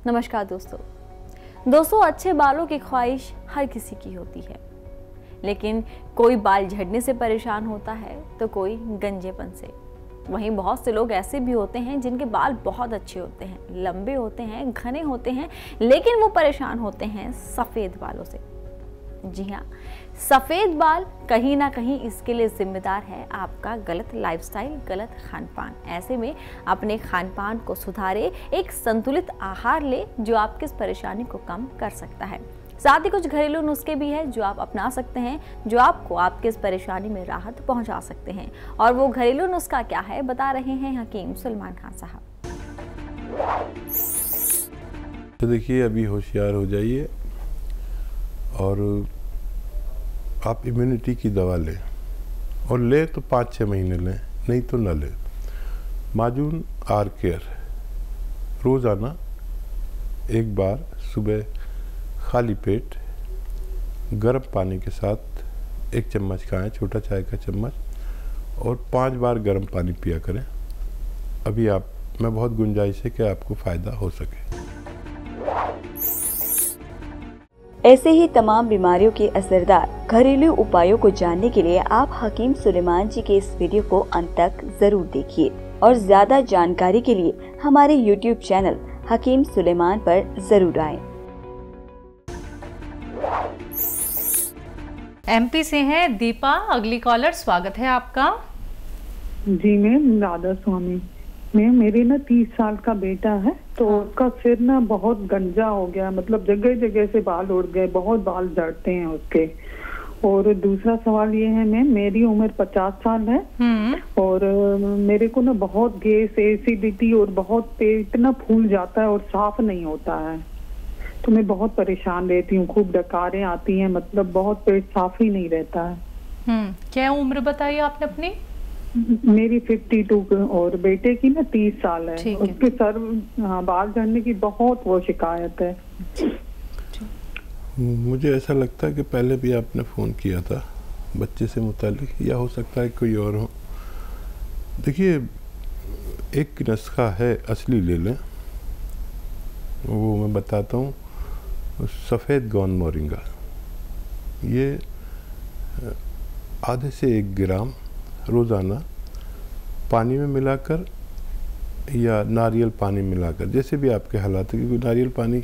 नमस्कार दोस्तों, अच्छे बालों की ख्वाहिश हर किसी की होती है, लेकिन कोई बाल झड़ने से परेशान होता है तो कोई गंजेपन से। वहीं बहुत से लोग ऐसे भी होते हैं जिनके बाल बहुत अच्छे होते हैं, लंबे होते हैं, घने होते हैं, लेकिन वो परेशान होते हैं सफ़ेद बालों से। जी हाँ, सफ़ेद बाल कहीं ना कहीं इसके लिए जिम्मेदार है आपका गलत लाइफस्टाइल, गलत खान पान। ऐसे में अपने खान पान को सुधारे, एक संतुलित आहार ले जो आपकी इस परेशानी को कम कर सकता है। साथ ही कुछ घरेलू नुस्खे भी हैं जो आप अपना सकते हैं, जो आपको आपके इस परेशानी में राहत पहुंचा सकते हैं। और वो घरेलू नुस्खा क्या है, बता रहे हैं हकीम सुलेमान खान साहब। तो देखिए, अभी होशियार हो जाइए और आप इम्यूनिटी की दवा लें, और ले तो 5-6 महीने लें, नहीं तो न लें। माजून आर केयर रोज़ाना एक बार सुबह खाली पेट गर्म पानी के साथ 1 चम्मच खाएं, छोटा चाय का चम्मच, और 5 बार गर्म पानी पिया करें। अभी आप में बहुत गुंजाइश है कि आपको फ़ायदा हो सके। ऐसे ही तमाम बीमारियों के असरदार घरेलू उपायों को जानने के लिए आप हकीम सुलेमान जी के इस वीडियो को अंत तक जरूर देखिए, और ज्यादा जानकारी के लिए हमारे YouTube चैनल हकीम सुलेमान पर जरूर आएं। MP से हैं दीपा, अगली कॉलर, स्वागत है आपका। जी मैम, राधा स्वामी। मैम, मेरे ना 30 साल का बेटा है, तो उसका सिर ना बहुत गंजा हो गया, मतलब जगह जगह से बाल उड़ गए, बहुत बाल झड़ते हैं उसके। और दूसरा सवाल ये है मैम, मेरी उम्र 50 साल है और मेरे को ना बहुत गैस, एसिडिटी और बहुत पेट ना फूल जाता है और साफ नहीं होता है, तो मैं बहुत परेशान रहती हूँ, खूब डकारें आती हैं, मतलब बहुत पेट साफ ही नहीं रहता है। क्या उम्र बताई आपने अपनी? मेरी 52 और बेटे की ना 30 साल है। उसके सर बाल झड़ने की बहुत वो शिकायत है। मुझे ऐसा लगता है कि पहले भी आपने फ़ोन किया था बच्चे से मुतालिक, या हो सकता है कोई और हो। देखिए, एक नुस्खा है, असली ले लें, वो मैं बताता हूँ। सफ़ेद गोंद मोरिंगा, ये आधे से 1 ग्राम रोज़ाना पानी में मिलाकर या नारियल पानी मिलाकर, जैसे भी आपके हालात है, क्योंकि नारियल पानी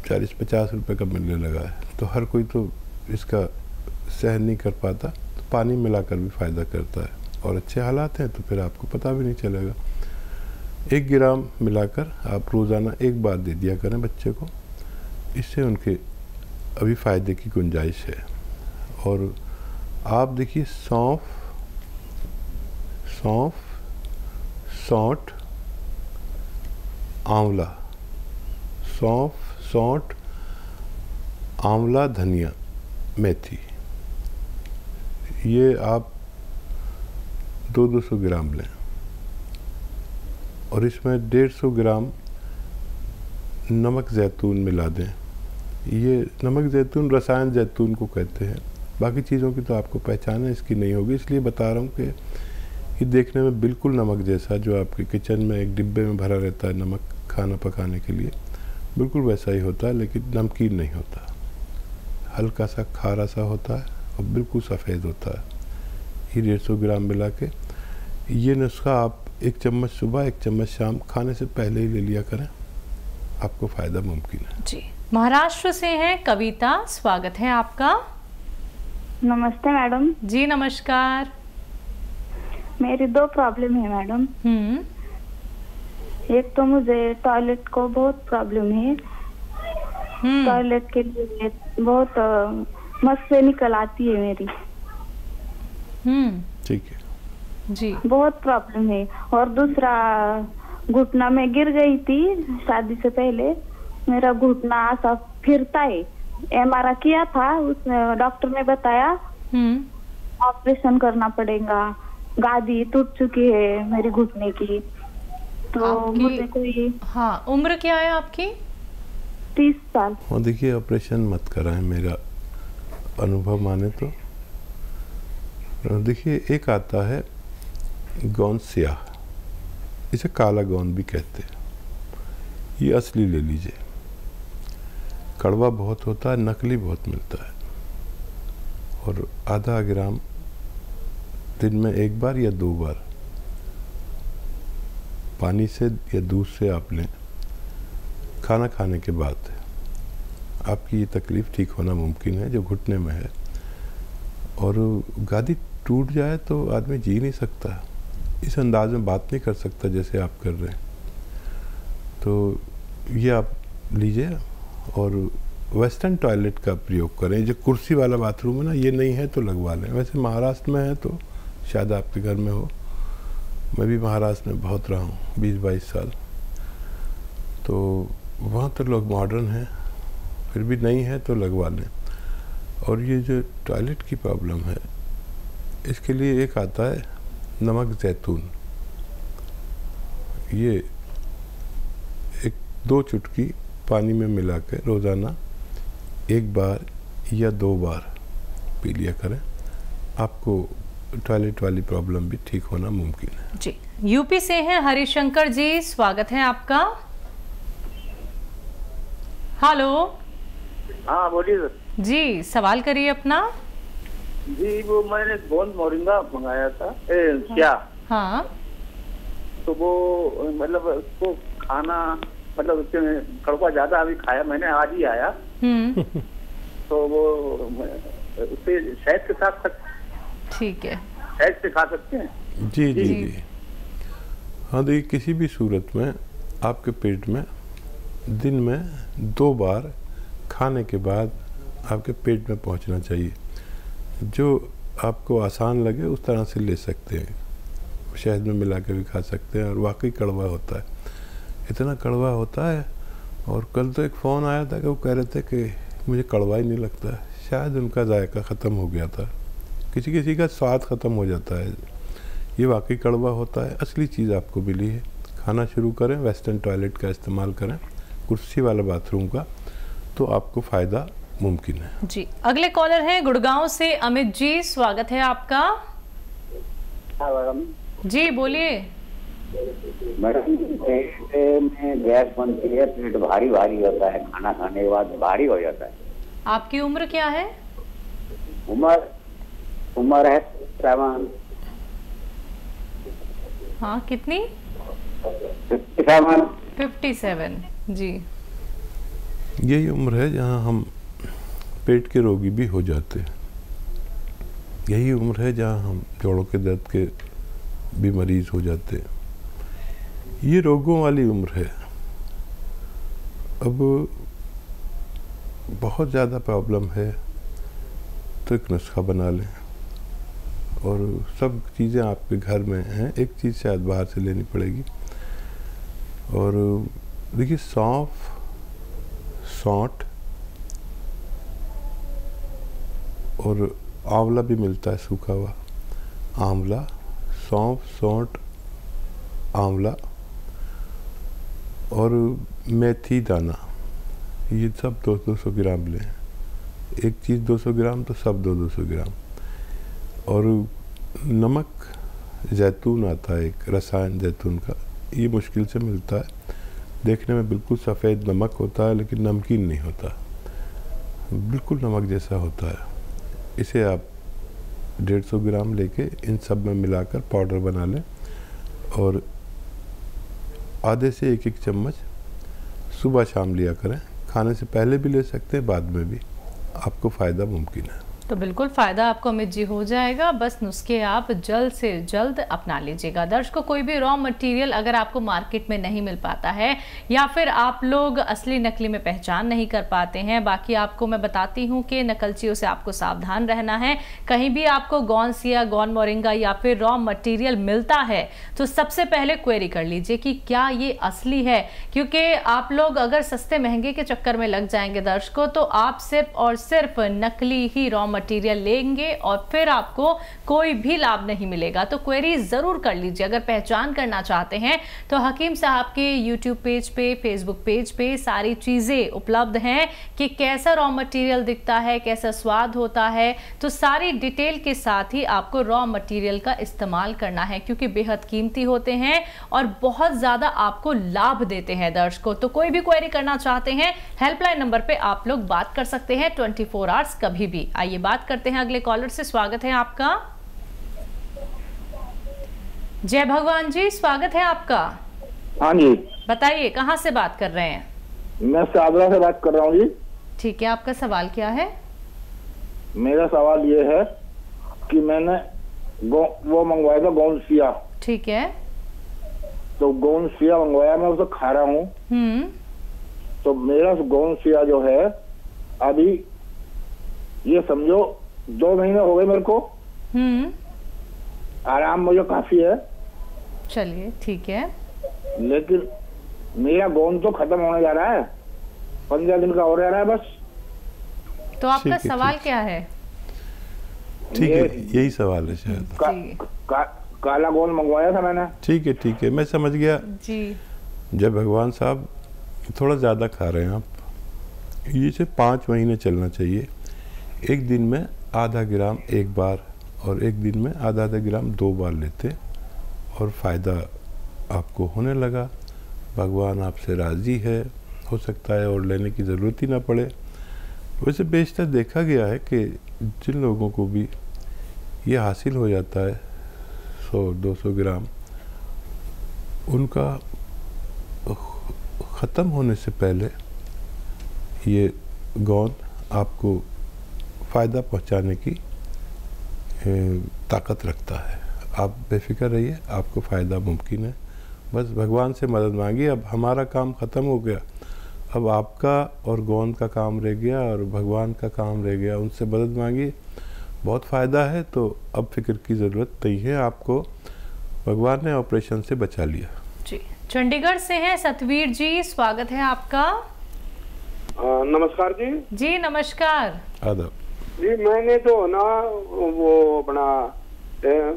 40-50 रुपए का मिलने लगा है, तो हर कोई तो इसका सहन नहीं कर पाता, तो पानी मिलाकर भी फ़ायदा करता है, और अच्छे हालात हैं तो फिर आपको पता भी नहीं चलेगा। 1 ग्राम मिलाकर आप रोज़ाना 1 बार दे दिया करें बच्चे को, इससे उनके अभी फ़ायदे की गुंजाइश है। और आप देखिए, सौंफ, सौंठ, आंवला, सौंफ, सौंठ, आंवला, धनिया, मेथी, ये आप 200 ग्राम लें, और इसमें 150 ग्राम नमक ज़ैतून मिला दें। ये नमक ज़ैतून रसायन ज़ैतून को कहते हैं, बाकी चीज़ों की तो आपको पहचान है, इसकी नहीं होगी, इसलिए बता रहा हूँ कि ये देखने में बिल्कुल नमक जैसा, जो आपके किचन में एक डिब्बे में भरा रहता है नमक खाना पकाने के लिए, बिल्कुल वैसा ही होता है, लेकिन नमकीन नहीं होता, हल्का सा खारा सा होता है और बिल्कुल सफ़ेद होता है। ये 150 ग्राम मिला के, ये नुस्खा आप 1 चम्मच सुबह, 1 चम्मच शाम, खाने से पहले ही ले लिया करें, आपको फ़ायदा मुमकिन है। जी, महाराष्ट्र से हैं कविता, स्वागत है आपका। नमस्ते मैडम। जी नमस्कार। मेरी 2 प्रॉब्लम है मैडम। एक तो मुझे टॉयलेट को बहुत प्रॉब्लम है, टॉयलेट के लिए बहुत मस्त से निकल आती है मेरी। ठीक है जी, बहुत प्रॉब्लम है। और दूसरा, घुटना में गिर गई थी शादी से पहले, मेरा घुटना ऐसा फिरता है। MRI किया था, उस डॉक्टर ने बताया ऑपरेशन करना पड़ेगा, गादी टूट चुकी है मेरी घुटने की। तो मुझे कोई, हाँ, उम्र क्या है आपकी? 30 साल। और देखिए, ऑपरेशन मत कराएं, मेरा अनुभव माने तो। देखिए, एक आता है गोंद स्याह, इसे काला गोंद भी कहते हैं। ये असली ले लीजिए। कड़वा बहुत होता है, नकली बहुत मिलता है। और आधा ग्राम दिन में 1 बार या 2 बार पानी से या दूध से आप लें। खाना खाने के बाद आपकी ये तकलीफ़ ठीक होना मुमकिन है जो घुटने में है। और गादी टूट जाए तो आदमी जी नहीं सकता, इस अंदाज में बात नहीं कर सकता जैसे आप कर रहे हैं। तो ये आप लीजिए और वेस्टर्न टॉयलेट का प्रयोग करें। जो कुर्सी वाला बाथरूम है ना, ये नहीं है तो लगवा लें। वैसे महाराष्ट्र में है तो शायद आपके घर में हो। मैं भी महाराष्ट्र में बहुत रहा हूँ 20-22 साल, तो वहाँ तो लोग मॉडर्न हैं, फिर भी नहीं है तो लगवा लें। और ये जो टॉयलेट की प्रॉब्लम है, इसके लिए एक आता है नमक जैतून। ये 1-2 चुटकी पानी में मिला के रोज़ाना 1 बार या 2 बार पी लिया करें। आपको टॉयलेट वाली प्रॉब्लम भी ठीक होना मुमकिन है। जी, यूपी से हैं हरिशंकर जी, स्वागत है आपका। हेलो। हाँ बोलिए सर। जी, सवाल करिए अपना। जी, वो मैंने गोंद मोरिंगा मंगाया था। क्या? हाँ। तो वो मतलब उसको खाना, मतलब उसके कड़वा ज्यादा अभी खाया मैंने, आज ही आया। तो वो उससे शहद के साथ ठीक है, शहद से खा सकते हैं? जी जी जी। हाँ, देखिए किसी भी सूरत में आपके पेट में दिन में 2 बार खाने के बाद आपके पेट में पहुंचना चाहिए। जो आपको आसान लगे उस तरह से ले सकते हैं। शहद में मिला के भी खा सकते हैं। और वाकई कड़वा होता है, इतना कड़वा होता है। और कल तो एक फ़ोन आया था कि वो कह रहे थे कि मुझे कड़वा ही नहीं लगता। शायद उनका जायका ख़त्म हो गया था, किसी किसी का स्वाद ख़त्म हो जाता है। ये वाकई कड़वा होता है। असली चीज़ आपको मिली है। खाना शुरू करें, वेस्टर्न टॉयलेट का इस्तेमाल करें, कुर्सी वाला बाथरूम का, तो आपको फ़ायदा मुमकिन है। जी, अगले कॉलर हैं गुड़गांव से अमित जी, स्वागत है आपका। मैडम जी बोलिए। मैडम, पेट में गैस बनती है, पेट भारी भारी होता है, खाना खाने के बाद भारी हो जाता है। आपकी उम्र क्या है? उम्र है 7। हाँ, कितनी? 57। जी, यही उम्र है जहाँ हम पेट के रोगी भी हो जाते हैं। यही उम्र है जहाँ हम जोड़ों के दर्द के भी मरीज हो जाते हैं। ये रोगों वाली उम्र है। अब बहुत ज़्यादा प्रॉब्लम है तो एक नुस्खा बना लें। और सब चीज़ें आपके घर में हैं, एक चीज़ शायद बाहर से लेनी पड़ेगी। और देखिए, सौंफ, सौंठ और आंवला भी मिलता है सूखा हुआ। आंवला, सौंफ, सौंठ, आंवला और मेथी दाना, ये सब 200-200 ग्राम लें। एक चीज़ 200 ग्राम तो सब 200-200 ग्राम। और नमक जैतून आता है, एक रसायन जैतून का, ये मुश्किल से मिलता है। देखने में बिल्कुल सफ़ेद नमक होता है लेकिन नमकीन नहीं होता, बिल्कुल नमक जैसा होता है। इसे आप 150 ग्राम लेके इन सब में मिलाकर पाउडर बना लें। और आधे से 1-1 चम्मच सुबह शाम लिया करें। खाने से पहले भी ले सकते हैं, बाद में भी, आपको फ़ायदा मुमकिन है। तो बिल्कुल फ़ायदा आपको अमित जी हो जाएगा। बस नुस्खे आप जल्द से जल्द अपना लीजिएगा। दर्शकों, कोई भी रॉ मटेरियल अगर आपको मार्केट में नहीं मिल पाता है या फिर आप लोग असली नकली में पहचान नहीं कर पाते हैं, बाकी आपको मैं बताती हूँ कि नकलचियों से आपको सावधान रहना है। कहीं भी आपको गौनसिया, गोंद मोरिंगा या फिर रॉ मटेरियल मिलता है तो सबसे पहले क्वेरी कर लीजिए कि क्या ये असली है, क्योंकि आप लोग अगर सस्ते महंगे के चक्कर में लग जाएंगे दर्शकों, तो आप सिर्फ और सिर्फ नकली ही रॉ मटेरियल लेंगे और फिर आपको कोई भी लाभ नहीं मिलेगा। तो क्वेरी ज़रूर कर लीजिए। अगर पहचान करना चाहते हैं तो हकीम साहब के यूट्यूब पेज पे, फेसबुक पेज पे सारी चीज़ें उपलब्ध हैं कि कैसा रॉ मटेरियल दिखता है, कैसा स्वाद होता है। तो सारी डिटेल के साथ ही आपको रॉ मटेरियल का इस्तेमाल करना है, क्योंकि बेहद कीमती होते हैं और बहुत ज़्यादा आपको लाभ देते हैं दर्शकों। तो कोई भी क्वेरी करना चाहते हैं, हेल्पलाइन नंबर पे आप लोग बात कर सकते हैं 24 आवर्स कभी भी। आइए बात करते हैं अगले कॉलर से। स्वागत है आपका। जय भगवान जी, स्वागत है आपका। हाँ जी, बताइए कहाँ से बात कर रहे हैं? मैं शाहदरा से बात कर रहा हूँ जी। ठीक है, आपका सवाल क्या है? मेरा सवाल ये है कि मैंने वो मंगवाया था गोंदसिया। ठीक है। तो गोंदसिया मंगवाया, मैं उसे खा रहा हूँ। तो मेरा गोंदसिया जो है अभी ये समझो 2 महीने हो गए मेरे को। आराम मुझे काफी है। चलिए ठीक है। लेकिन मेरा गोंद तो खत्म होने जा रहा है, 15 दिन का हो रहा है बस। तो आपका सवाल क्या है? ठीक है, यही सवाल है शायद। काला गोंद मंगवाया था मैंने। ठीक है, मैं समझ गया जी। जब भगवान साहब थोड़ा ज़्यादा खा रहे हैं आप, ये से 5 महीने चलना चाहिए। एक दिन में आधा ग्राम एक बार और एक दिन में आधा ग्राम 2 बार लेते और फ़ायदा आपको होने लगा। भगवान आपसे राज़ी है, हो सकता है और लेने की ज़रूरत ही ना पड़े। वैसे बेशतर देखा गया है कि जिन लोगों को भी ये हासिल हो जाता है 100-200 ग्राम, उनका ख़त्म होने से पहले ये गोंद आपको फ़ायदा पहुंचाने की ताकत रखता है। आप बेफिक्र रहिए, आपको फ़ायदा मुमकिन है। बस भगवान से मदद मांगिए। अब हमारा काम ख़त्म हो गया, अब आपका और गोंद का काम रह गया और भगवान का काम रह गया। उनसे मदद मांगिए, बहुत फ़ायदा है। तो अब फिक्र की ज़रूरत नहीं है आपको, भगवान ने ऑपरेशन से बचा लिया। जी, चंडीगढ़ से हैं सतवीर जी, स्वागत है आपका। नमस्कार जी। जी नमस्कार। आदाब जी। मैंने तो ना वो अपना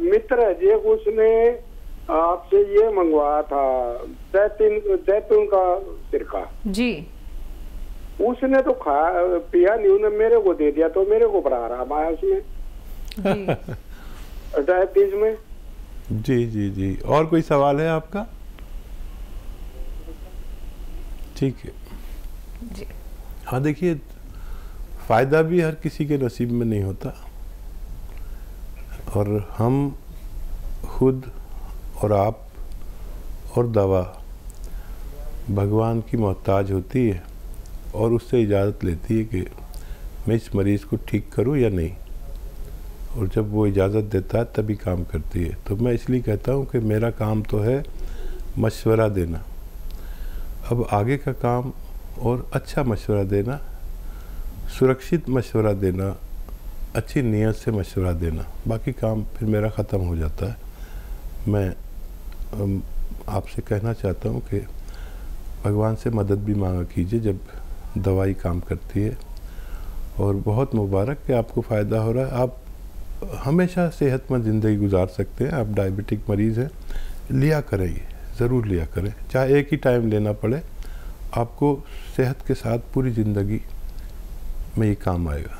मित्र है जी, उसने आपसे ये मंगवाया था जैतून का सिरका जी। उसने तो पिया नहीं, उन्हें मेरे को दे दिया, तो मेरे को बढ़ा रहा है उसमें डायबिटीज में। जी। और कोई सवाल है आपका? ठीक है जी। हाँ, देखिए, फ़ायदा भी हर किसी के नसीब में नहीं होता और हम खुद और आप और दवा भगवान की मोहताज होती है और उससे इजाज़त लेती है कि मैं इस मरीज़ को ठीक करूं या नहीं। और जब वो इजाज़त देता है तभी काम करती है। तो मैं इसलिए कहता हूं कि मेरा काम तो है मशवरा देना। अब आगे का काम और अच्छा मशवरा देना, सुरक्षित मशवरा देना, अच्छी नीयत से मशवरा देना। बाकी काम फिर मेरा ख़त्म हो जाता है। मैं आपसे कहना चाहता हूँ कि भगवान से मदद भी मांगा कीजिए जब दवाई काम करती है। और बहुत मुबारक कि आपको फ़ायदा हो रहा है। आप हमेशा सेहतमंद ज़िंदगी गुजार सकते हैं। आप डायबिटिक मरीज़ हैं, लिया करें, ये ज़रूर लिया करें, चाहे एक ही टाइम लेना पड़े। आपको सेहत के साथ पूरी ज़िंदगी में ये काम आएगा।